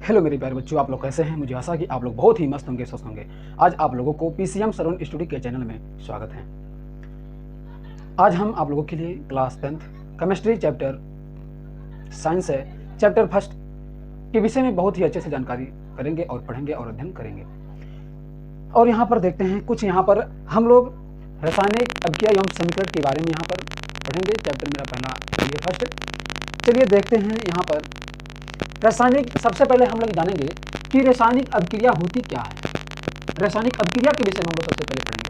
Hello मेरे प्यारे बच्चों, आप लोग कैसे हैं। मुझे आशा कि आप लोग बहुत ही मस्त होंगे, स्वस्थ होंगे। आज आप लोगों को पीसीएम श्रवण स्टूडियो के चैनल में स्वागत है। आज हम आप लोगों के लिए class 10th chemistry chapter science है, चैप्टर फर्स्ट के विषय में बहुत ही अच्छे से जानकारी करेंगे और पढ़ेंगे और अध्ययन करेंगे। और यहाँ पर देखते हैं कुछ, यहाँ पर हम लोग रासायनिक अभिक्रिया एवं समीकरण के बारे में यहाँ पर पढ़ेंगे। चैप्टर मेरा पहला ये फर्स्ट। चलिए देखते हैं यहाँ पर रासायनिक। सबसे पहले हम लोग जानेंगे कि रासायनिक अभिक्रिया होती क्या है। रासायनिक अभिक्रिया के विषय में हम लोग सबसे पहले पढ़ेंगे।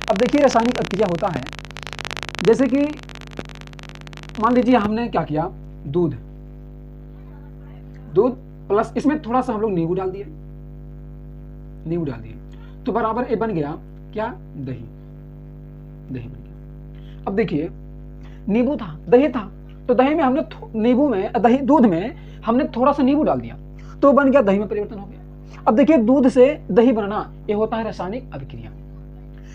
अब देखिए रासायनिक अभिक्रिया होता है जैसे कि मान लीजिए हमने क्या किया, दूध प्लस इसमें थोड़ा सा हम लोग नींबू डाल दिए तो बराबर ये बन गया क्या, दही बन गया। अब देखिए नींबू था, दही था, तो दही में हमने दूध में हमने थोड़ा सा नींबू डाल दिया तो बन गया, दही में परिवर्तन हो गया। अब देखिए दूध से दही बनना ये होता है रासायनिक अभिक्रिया।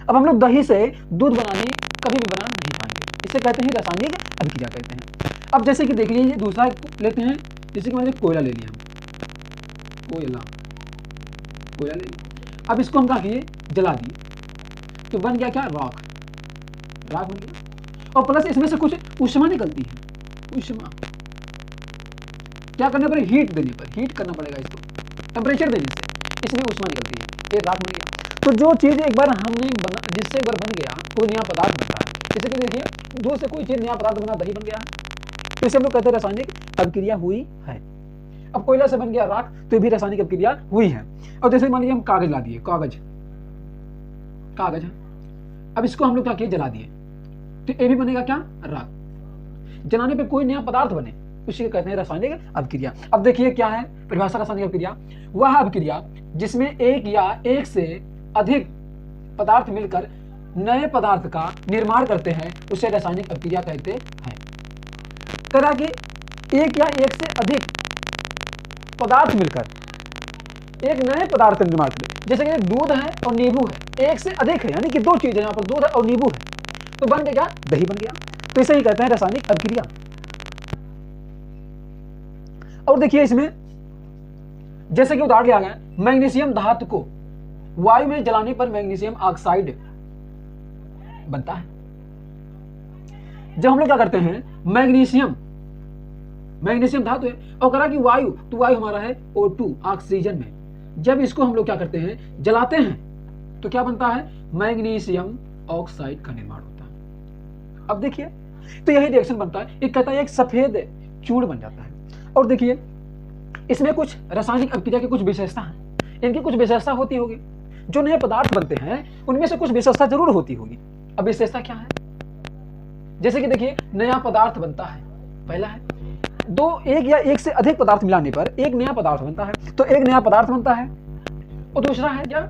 अब हम लोग दही से दूध बनाने कभी भी बना नहीं पाएंगे, इसे कहते हैं रासायनिक अभिक्रिया कहते हैं। अब जैसे कि देख लीजिए दूसरा लेते हैं, जैसे कि मैंने कोयला ले लिया, कोयला ले लिया। अब इसको हम क्या किए, जला दिए तो बन गया क्या, राख बन गया। और प्लस इसमें से कुछ ऊष्मा निकलती है, ऊष्मा क्या करने पर, हीट करना पड़ेगा इसको, टेम्परेचर देने से इसमें ऊष्मा निकलती है, ये राख बन गया। तो जो चीज एक बार जिससे एक बार बन गया कोई नया पदार्थ बनता है। जैसे कि देखिए दूध से कोई चीज नया पदार्थ बना, दही बन गया, तो इसे हम लोग कहते हैं रासायनिक अभिक्रिया हुई है। अब कोयला से बन गया राख, तो ये भी रासायनिक अभिक्रिया हुई है। और जैसे मान लीजिए हम कागज ला दिए, कागज है, अब इसको हम लोग क्या किए, जला दिए, तो ये भी बनेगा क्या, राख। जलाने पे कोई नया पदार्थ बने, उसी कहते हैं रासायनिक अभिक्रिया। अब देखिए क्या है परिभाषा रासायनिक अभिक्रिया, वह अभिक्रिया जिसमें एक या एक से अधिक पदार्थ मिलकर नए पदार्थ का निर्माण करते हैं, उसे रासायनिक अभिक्रिया कहते हैं। करा कि एक या एक से अधिक पदार्थ मिलकर एक नए पदार्थ का निर्माण करें। जैसे कि दूध है और नींबू है, एक से अधिक है, यानी कि दो चीजें यहाँ पर दूध है और नींबू है, तो बन गया दही बन गया। तो इसे ही कहते हैं रासायनिक अभिक्रिया। और देखिए इसमें जैसे कि उदाहरण लिया गया, मैग्नीशियम धातु को वायु में जलाने पर मैग्नीशियम ऑक्साइड बनता है। जब हम लोग क्या करते हैं, मैग्नीशियम धातु है और करा कि वायु, तो वायु हमारा है O2 ऑक्सीजन में, जब इसको हम लोग क्या करते हैं, जलाते हैं, तो क्या बनता है, मैग्नीशियम ऑक्साइड का निर्माण होता है। अब देखिए तो यही रिएक्शन बनता है, एक कहता है एक सफेद चूर्ण बन जाता है। और देखिए इसमें कुछ रासायनिक अभिक्रिया की कुछ विशेषता है, इनकी कुछ विशेषता होती होगी, जो नए पदार्थ बनते हैं उनमें से कुछ विशेषता जरूर होती होगी। अब विशेषता क्या है, जैसे कि देखिए नया पदार्थ बनता है, पहला है एक या एक से अधिक पदार्थ मिलाने पर एक नया पदार्थ बनता है, तो एक नया पदार्थ बनता है। और दूसरा है क्या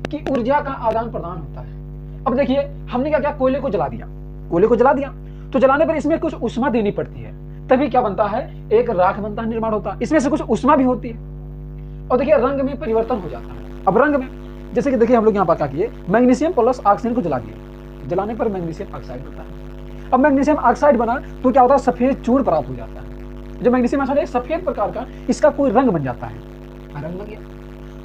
कि ऊर्जा का आदान प्रदान होता है। अब देखिए हमने क्या किया, कोयले को जला दिया, तो जलाने पर इसमें कुछ ऊष्मा देनी पड़ती है, तभी क्या बनता है, एक राख बनता है, निर्माण होता है, इसमें से कुछ ऊष्मा भी होती है। और देखिए रंग में परिवर्तन हो जाता है। अब रंग में जैसे कि देखिए हम लोग यहाँ पर क्या किए, मैग्नीशियम प्लस ऑक्सीजन को जला दिए, जलाने पर मैग्नीशियम ऑक्साइड होता है। अब मैग्नीशियम ऑक्साइड बना तो क्या होता है, सफेद चूर्ण प्राप्त हो जाता है। जो मैग्नीशियम ऑक्साइड सफेद प्रकार का, इसका कोई रंग बन जाता है, रंग बन गया।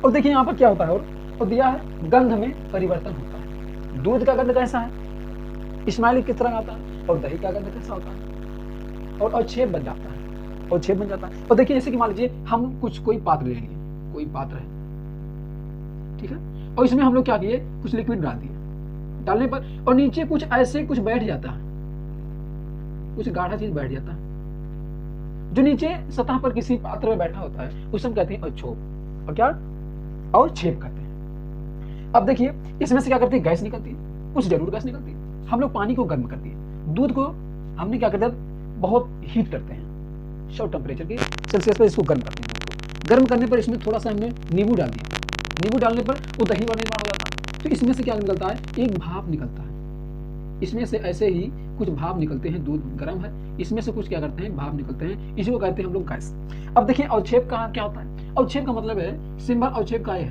और देखिए यहाँ पर क्या होता है, और दिया है गंध में परिवर्तन होता है। दूध का गंध कैसा है, स्माइली किस तरह आता है, और दही का गंध कैसा होता है, और छेद बन जाता है, और देखिए जैसे कि मान लीजिए हम कोई पात्र ले लिए, कोई पात्र है, ठीक है, और इसमें हम लोग क्या किए, कुछ लिक्विड डाल दिए, डालने पर और नीचे कुछ ऐसे कुछ बैठ जाता है, कुछ गाढ़ा चीज बैठ जाता है, जो नीचे सतह पर किसी पात्र में बैठा होता है, उसे हम कहते हैं अवक्षोभ, और क्या, अवक्षेप कहते हैं। अब देखिए इसमें से क्या करती है, गैस निकलती है, कुछ जरूर गैस निकलती है। हम लोग पानी को गर्म करती है, दूध को हमने क्या करते हैं, बहुत हीट करते हैं, शॉर्ट टेम्परेचर की सेल्सियस पर इसको गर्म करते हैं। गर्म करने पर इसमें थोड़ा सा हमने नींबू डाल दिया, नींबू डालने पर वो दही का निर्माण हो जाता है। तो इसमें से क्या निकलता है, एक भाप निकलता है, इसमें से ऐसे ही कुछ भाप निकलते हैं, दूध गर्म है, इसमें से कुछ क्या करते हैं, भाप निकलते हैं, इसी को कहते हैं हम लोग गैस। अब देखिए अवक्षेप का क्या होता है, अवक्षेप का मतलब है, सिंबल अवक्षेप का है,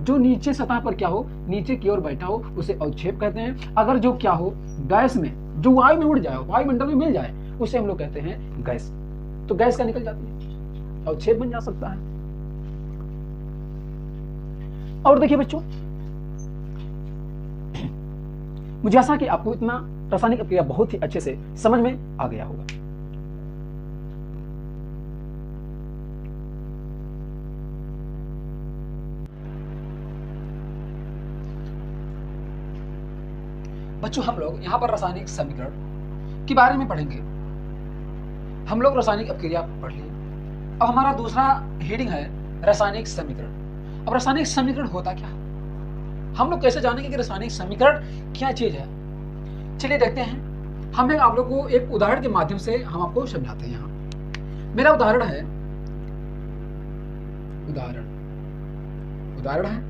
जो नीचे सतह पर क्या हो, नीचे की ओर बैठा हो, उसे अवक्षेप कहते हैं। अगर जो क्या हो, गैस में, जो वायु में उड़ जाए, वायुमंडल में मिल जाए, उसे हम लोग कहते हैं गैस। तो गैस का निकल जाती है, अवक्षेप बन जा सकता है। और देखिए बच्चों, मुझे आशा कि आपको इतना रासायनिक अपक्रिया बहुत ही अच्छे से समझ में आ गया होगा। बच्चों, हम लोग यहाँ पर रासायनिक समीकरण के बारे में पढ़ेंगे। हम लोग रासायनिक अपक्रिया पढ़ लिए। अब हमारा दूसरा हेडिंग है रासायनिक समीकरण। अब रासायनिक समीकरण होता क्या है, हम लोग कैसे जानेंगे कि रासायनिक समीकरण क्या चीज है। चलिए देखते हैं। हम आप लोग को एक उदाहरण के माध्यम से हम आपको समझाते हैं। यहाँ मेरा उदाहरण है, उदाहरण है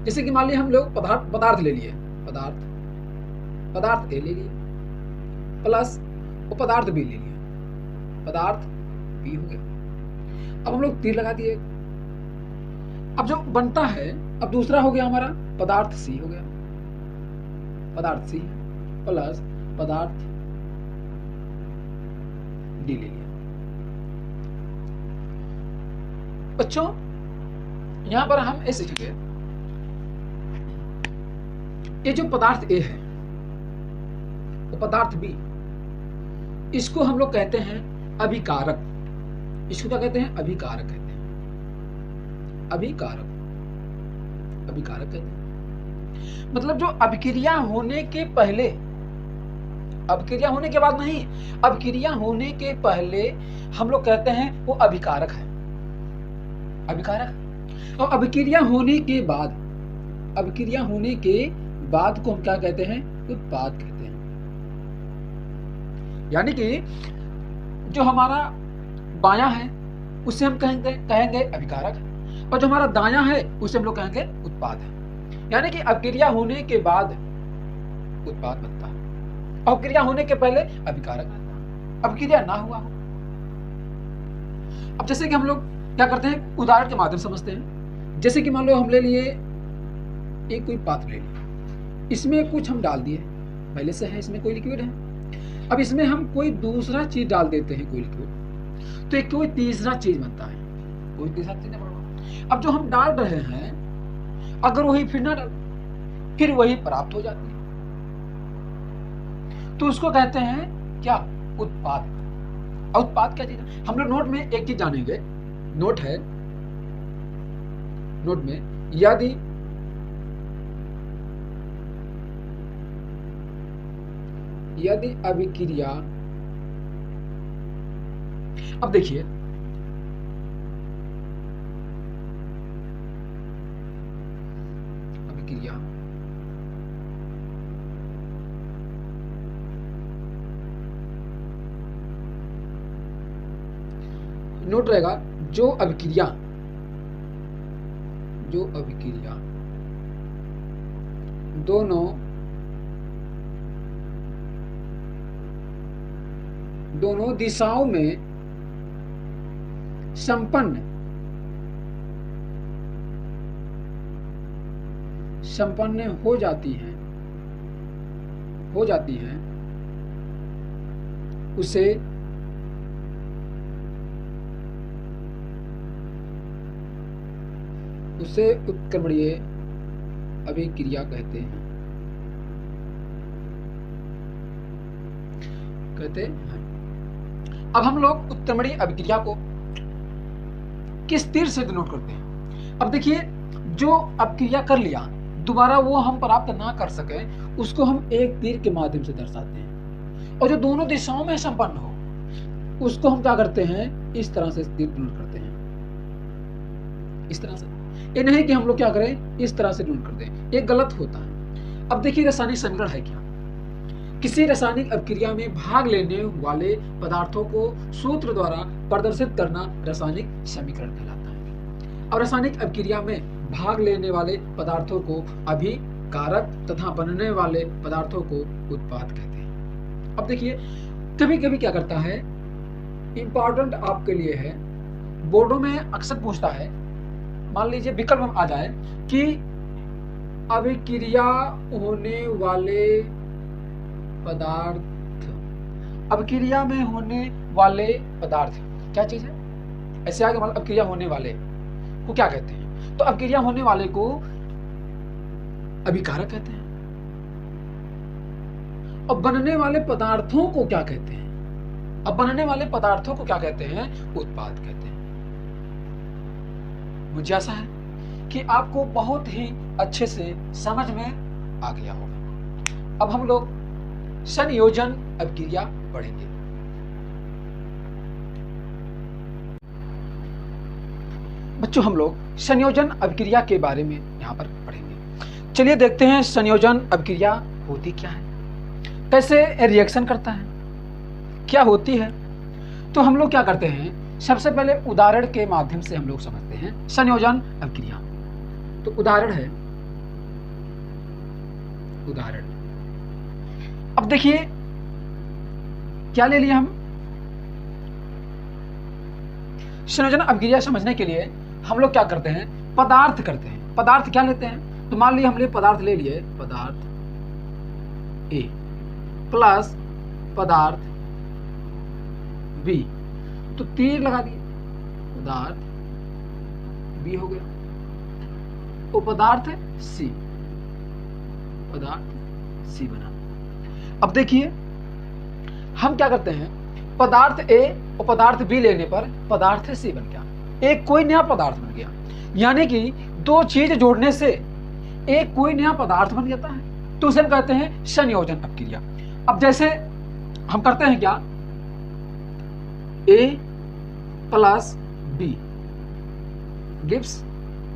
जैसे कि मान लीजिए हम लोग पदार्थ ले लिए, पदार्थ ए ले लिए प्लस वो पदार्थ बी ले लिया, पदार्थ बी हो गया। अब हम लोग तीर लगा दिए। अब जो बनता है, अब दूसरा हो गया हमारा पदार्थ सी हो गया, पदार्थ सी प्लस पदार्थ डी ले लिया। बच्चों, यहां पर हम ऐसे सीखेंगे, ये जो पदार्थ ए है वो पदार्थ बी, इसको हम लोग कहते हैं अभिकारक। इसको क्या कहते हैं? अभिकारक कहते हैं। अभिकारक कहते हैं। मतलब जो अभिक्रिया होने के पहले, अभिक्रिया होने के बाद नहीं, अभिक्रिया होने के पहले हम लोग कहते हैं वो अभिकारक है, अभिकारक। और अभिक्रिया होने के बाद, अभिक्रिया होने के बाद को हम क्या कहते हैं? उत्पाद कहते हैं। यानी कि जो हमारा बायां है उसे हम कहेंगे अभिकारक, और जो हमारा दायां है उसे हम लोग कहेंगे उत्पाद है। यानी कि अभिक्रिया होने के बाद उत्पाद बनता है, अभिक्रिया होने के पहले अभिकारक बनता है, अभिक्रिया ना हुआ हो। अब जैसे कि हम लोग क्या करते हैं, उदाहरण के माध्यम से समझते हैं। जैसे कि मान लो हम ले लिए एक कोई पात्र ले लिया, इसमें कुछ हम डाल दिए, पहले से है इसमें कोई लिक्विड है। अब इसमें हम कोई दूसरा चीज डाल देते हैं, कोई लिक्विड, तो एक कोई तीसरा चीज बनता है, कोई तीसरा चीज नहीं बनता। अब जो हम डाल रहे हैं, अगर वही फिर ना डाल, फिर वही प्राप्त हो जाती है, तो उसको कहते हैं क्या? उत्पाद। उत्पाद क्या चीज है? हम लोग नोट में एक चीज जानेंगे। नोट है, नोट में यदि अभिक्रिया, अब देखिए अभिक्रिया नोट रहेगा, जो अभिक्रिया दोनों दिशाओं में संपन्न हो जाती हैं, उसे उत्क्रमणीय अभिक्रिया कहते हैं। अब हम लोग उत्क्रमणीय अभिक्रिया को किस तीर से डिनोट करते हैं? अब देखिए, जो अभिक्रिया कर लिया दोबारा वो हम प्राप्त ना कर सके, उसको हम एक तीर के माध्यम से दर्शाते हैं। और जो दोनों दिशाओं में संपन्न हो, उसको हम क्या करते हैं? इस तरह से तीर डिनोट करते हैं, इस तरह से। ये नहीं कि हम लोग क्या करें, इस तरह से डिनोट करते हैं, ये गलत होता है। अब देखिए, रासायनिक समीकरण है क्या? किसी रासायनिक अभिक्रिया में भाग लेने वाले पदार्थों को सूत्र द्वारा प्रदर्शित करना रासायनिक समीकरण कहलाता है। और रासायनिक अभिक्रिया में भाग लेने वाले पदार्थों को अभिकारक तथा बनने वाले पदार्थों को उत्पाद कहते हैं। अब देखिए, कभी कभी क्या करता है, इंपॉर्टेंट आपके लिए है, बोर्डों में अक्सर पूछता है, मान लीजिए विकल्प में आ जाए कि अभिक्रिया होने वाले पदार्थ, अभिक्रिया में होने वाले पदार्थ क्या चीज है? ऐसे आगे मतलब अभिक्रिया होने वाले को क्या कहते हैं? तो अपक्रिया होने वाले को अभिकारक कहते हैं। अब बनने वाले पदार्थों को क्या कहते हैं? अब बनने वाले पदार्थों को क्या कहते हैं? उत्पाद कहते हैं। मुझे आशा है कि आपको बहुत ही अच्छे से समझ में आ गया होगा। अब हम लोग संयोजन अपक्रिया पढ़ेंगे। बच्चों, हम लोग संयोजन अपक्रिया के बारे में यहाँ पर पढ़ेंगे। चलिए देखते हैं संयोजन अपक्रिया होती क्या है, कैसे रिएक्शन करता है, क्या होती है। तो हम लोग क्या करते हैं, सबसे पहले उदाहरण के माध्यम से हम लोग समझते हैं संयोजन अपक्रिया। तो उदाहरण है, उदाहरण। अब देखिए क्या ले लिया हम, संयोजन अपक्रिया समझने के लिए हम लोग क्या करते हैं, पदार्थ करते हैं। पदार्थ क्या लेते हैं, तो मान लीजिए हमने पदार्थ ले लिए, पदार्थ ए प्लस पदार्थ बी, तो तीर लगा दिए, पदार्थ बी हो गया। वो पदार्थ है सी, पदार्थ सी बना। अब देखिए हम क्या करते हैं, पदार्थ ए और पदार्थ बी लेने पर पदार्थ सी बन गया, एक कोई नया पदार्थ बन गया। यानी कि दो चीज जोड़ने से एक कोई नया पदार्थ बन जाता है, तो उसे हम कहते हैं संयोजन अपक्रिया। अब जैसे हम करते हैं क्या, ए प्लस बी गिव्स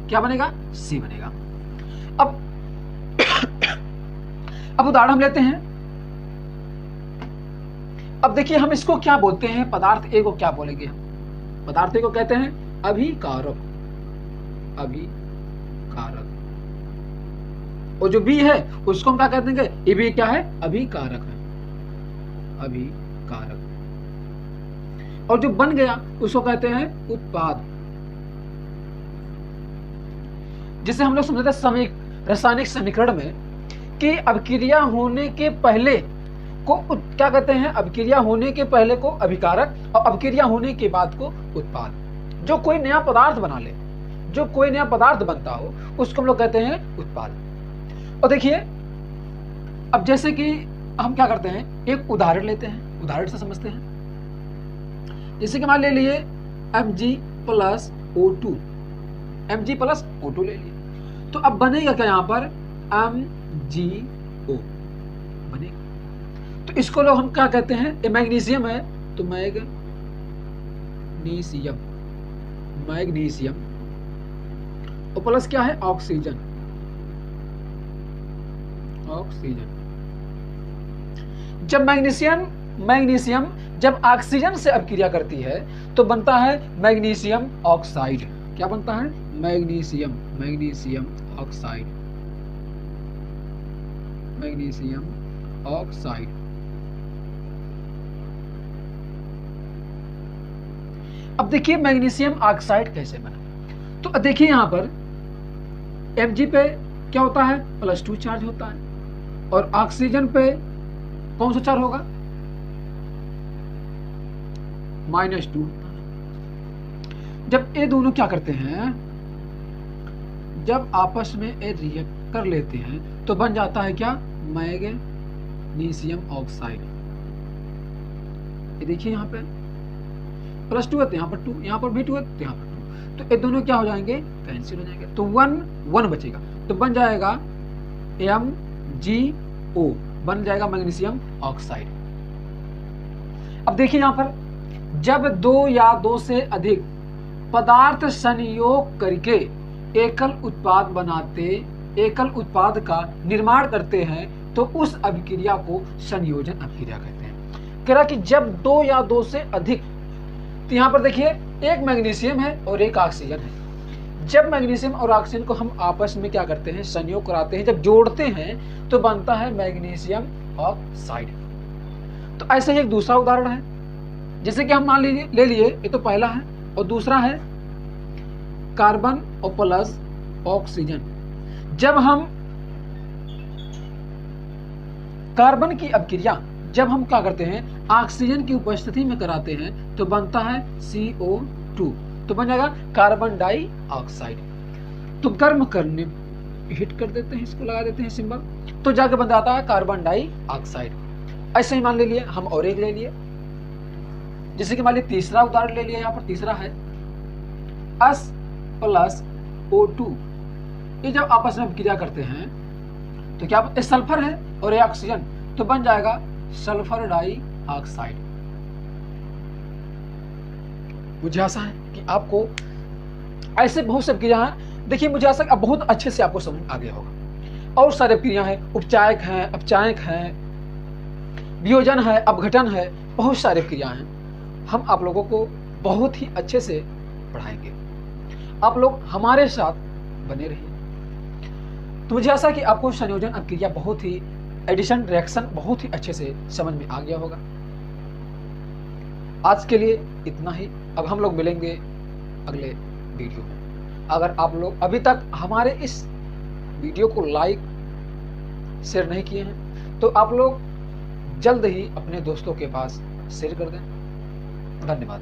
क्या बनेगा, सी बनेगा। अब उदाहरण हम लेते हैं। अब देखिए हम इसको क्या बोलते हैं, पदार्थ ए को क्या बोलेंगे हम, पदार्थ ए को कहते हैं अभिकारक, अभिकारक। और जो बी है उसको हम क्या कहते हैं, ये भी क्या है, अभिकारक है, अभिकारक। और जो बन गया उसको कहते हैं उत्पाद, जिसे हम लोग समझते हैं रासायनिक समीकरण में कि अपक्रिया होने के पहले को क्या कहते हैं, अपक्रिया होने के पहले को अभिकारक और अपक्रिया होने के बाद को उत्पाद। जो कोई नया पदार्थ बना ले, जो कोई नया पदार्थ बनता हो उसको हम लोग कहते हैं उत्पाद। और देखिए अब जैसे कि हम क्या करते हैं, एक उदाहरण लेते हैं, उदाहरण से समझते हैं। जैसे कि मान ले लिए Mg plus O2, Mg plus O2 ले लिए, तो अब बनेगा क्या यहाँ पर, MgO बनेगा। तो इसको लोग हम क्या कहते हैं, ये मैग्नीशियम है तो मैग्नीशियम, मैग्नीशियम और प्लस क्या है, ऑक्सीजन, ऑक्सीजन। जब मैग्नीशियम जब ऑक्सीजन से अपक्रिया करती है तो बनता है मैग्नीशियम ऑक्साइड। क्या बनता है, magnesium, magnesium oxide, magnesium oxide. अब देखिए मैग्नीशियम ऑक्साइड कैसे बना, तो देखिए यहां पर Mg पे क्या होता है, +2 चार्ज होता है, और ऑक्सीजन पे कौन सा चार्ज होगा, -2 होता है। जब ये दोनों क्या करते हैं, जब आपस में ये रिएक्ट कर लेते हैं तो बन जाता है क्या, मैग्नीशियम ऑक्साइड। ये देखिए यहाँ पे +2 है तो यहाँ पर 2, यहाँ पर भी 2 है तो यहाँ पर 2, तो ये दोनों क्या हो जाएंगे, कैंसिल हो जाएंगे, तो 1 बचेगा, तो बन जाएगा MgO, बन जाएगा मैग्नीशियम ऑक्साइड। अब देखिए यहाँ पर जब 2 या 2 से अधिक पदार्थ संयोग करके एकल उत्पाद बनाते, एकल उत्पाद का निर्माण करते हैं तो उस अभिक्रिया को संयोजन अभिक्रिया कहते हैं। कह रहा कि जब 2 या 2 से अधिक, तो यहाँ पर देखिए एक मैग्नीशियम है और एक ऑक्सीजन है। जब मैग्नीशियम और ऑक्सीजन को हम आपस में क्या करते हैं, संयोग कराते हैं, जब जोड़ते हैं तो बनता है मैग्नीशियम ऑक्साइड। तो ऐसे ही एक दूसरा उदाहरण है, जैसे कि हम मान लीजिए ले लिए, ये तो पहला है, और दूसरा है कार्बन और प्लस ऑक्सीजन। जब हम कार्बन की अपक्रिया जब हम क्या करते हैं, ऑक्सीजन की उपस्थिति में कराते हैं तो बनता है CO2, तो बन जाएगा कार्बन डाइऑक्साइड। तो गर्म करने हिट कर देते हैं, इसको लगा देते हैं सिंबल, तो जाके बन जाता है कार्बन डाइऑक्साइड। ऐसे ही मान ले लिए हम और एक ले लिए, जैसे कि मान लीजिए तीसरा उदाहरण ले लिया, यहाँ पर तीसरा है S + O2। ये जब आपस में क्रिया करते हैं तो क्या ये सल्फर है और ये ऑक्सीजन, तो बन जाएगा सल्फर डाइऑक्साइड। मुझे आशा है कि आपको ऐसे बहुत सब क्रिया हैं, देखिए मुझे आशा अब बहुत अच्छे से आपको समझ आ गया होगा। और सारे क्रिया हैं, उपचायक हैं, अपचायक हैं, वियोजन है, अपघटन है, बहुत सारे क्रिया हैं। हम आप लोगों को बहुत ही अच्छे से पढ़ाएंगे, आप लोग हमारे साथ बने रहिए। तो मुझे आशा है कि आपको संयोजन अभिक्रिया बहुत ही, एडिशन रिएक्शन बहुत ही अच्छे से समझ में आ गया होगा। आज के लिए इतना ही, अब हम लोग मिलेंगे अगले वीडियो में। अगर आप लोग अभी तक हमारे इस वीडियो को लाइक शेयर नहीं किए हैं तो आप लोग जल्द ही अपने दोस्तों के पास शेयर कर दें। धन्यवाद।